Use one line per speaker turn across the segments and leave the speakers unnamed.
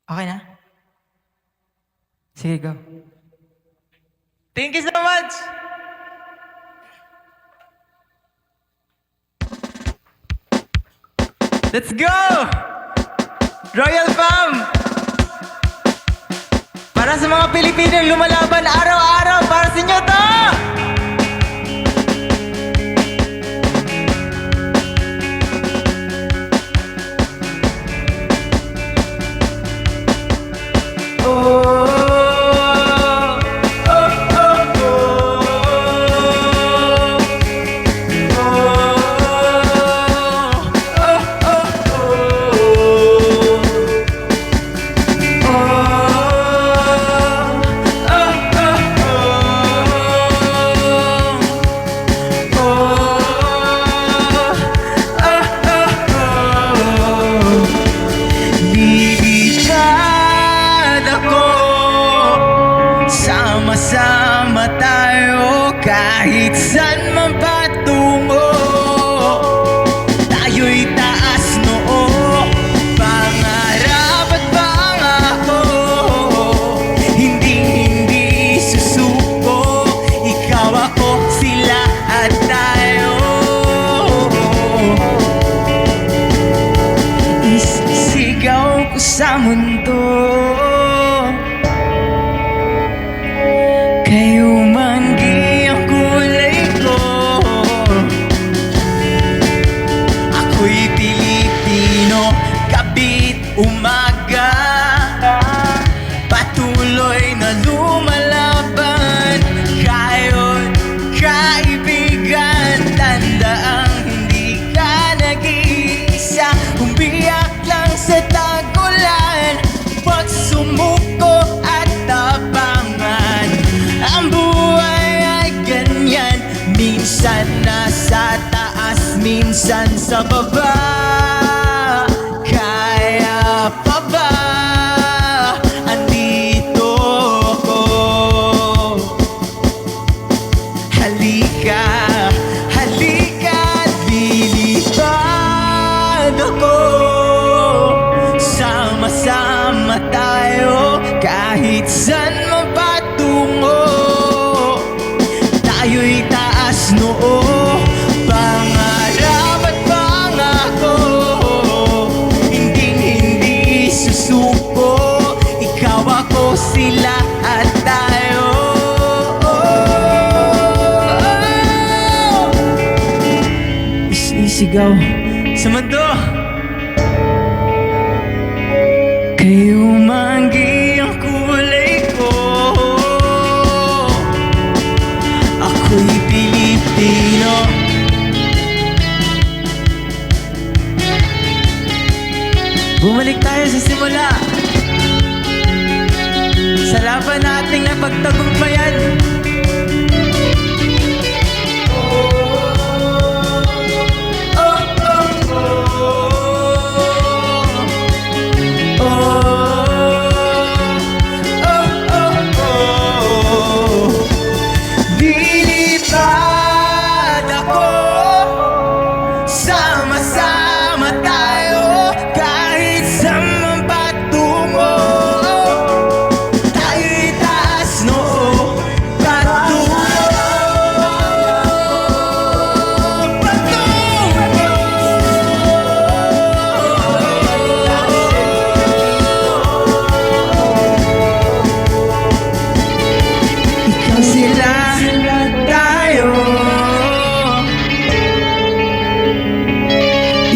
Okay na? Sige, go. Thank you so much! Let's go! Royal Fam! Para sa mga Pilipinong lumalaban araw-araw, para sa inyo to! Sama-sama tayo kahit saan man patungo. Tayo'y taas noo, pangarap at pangako. Hindi susuko, ikaw ako, sila at tayo. Isisigaw ko sa mundo, kayo manggi ang kulay ko. Ako'y Pilipino, gabi't umaga, patuloy na lumalaban. Kayo't kaibigan, tandaang hindi ka nag-iisa. Umiyak lang sa tagulan, pag sumuko at tabangan. Ang buhay ay ganyan, minsan nasa taas, minsan sa baba. Kaya pa ba andito ko? Halika, halika at lilipad ako. Sama-sama tayo kahit saan man patungo. Tayo'y taas noo, pangarap at pangako. Hindi susuko, ikaw ako, sila at tayo. Isisigaw sa mundo, kayo manggi ang kulay ko. Ako'y Pilipino, bumalik tayo sa simula, sa laban nating napagtagumpayan. Lilipad ako, sama-sama tayo kahit saan man patungo. Tayo'y taas noo, patungo. Ikaw, sila, tayo.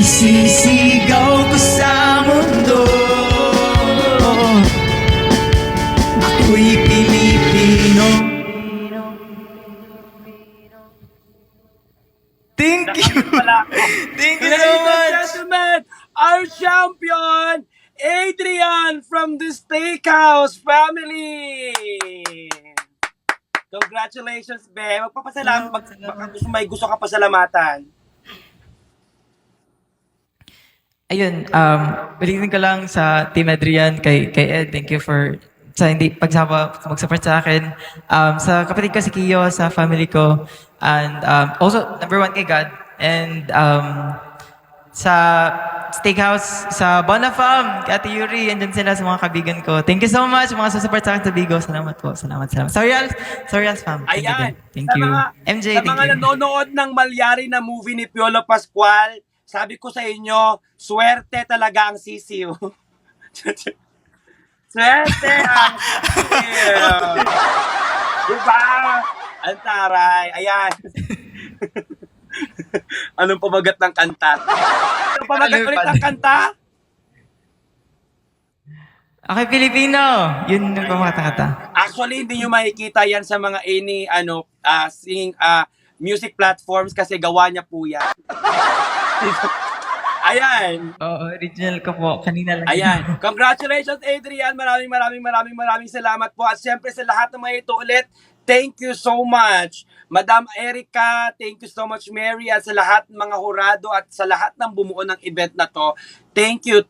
Isisigaw ko sa mundo, ako'y Pilipino. Thank you! Thank you so
Ladies and
much!
gentlemen, our champion, Adrian from the Steakhouse family. Congratulations, Be. Magpapasalamat. Baka gusto ka pasalamatan.
Ayun, ulitin ko lang sa Team Adrian, kay Ed, thank you for sa hindi mag-support sa akin. Sa kapatid ko si Kiyo, sa family ko, and also number one kay God. And sa steakhouse sa Bonafam, Ate Yuri, andyan sila sa mga kaibigan ko. Thank you so much, mga susupport sa akin sa Bigo. Salamat po, salamat. Sorry, fam. Thank you
Ayan.
din. Thank
Sa
you.
mga,
MJ,
sa
thank
mga
you.
nanonood ng malyari na movie ni Piolo Pascual, sabi ko sa inyo, swerte talaga ang sisiw. Swerte ang sisiw. Diba? Ang taray. Ayan. Anong pamagat ng kanta? Anong pamagat ulit ng kanta?
Okay, Filipino. Yun yung pamakata-kata.
Actually, hindi nyo makikita yan sa mga singing music platforms kasi gawa niya po yan. Ayan.
Oo, original ko po. Kanina lang.
Ayan. Congratulations, Adrian. Maraming salamat po. At syempre sa lahat ng mga ito ulit, thank you so much. Madam Erica, thank you so much, Mary. At sa lahat ng mga hurado at sa lahat ng bumuo ng event na to, thank you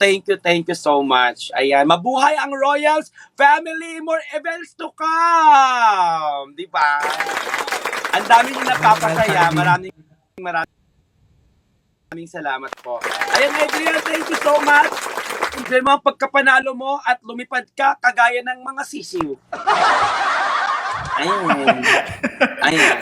so much. Ayan. Mabuhay ang Royals family. More events to come. Di ba? Ang dami nyo napapasaya. Maraming salamat po. Ayan, Adrian, thank you so much. Enjoy mo ang pagkapanalo mo at lumipad ka kagaya ng mga sisiw. Ayan.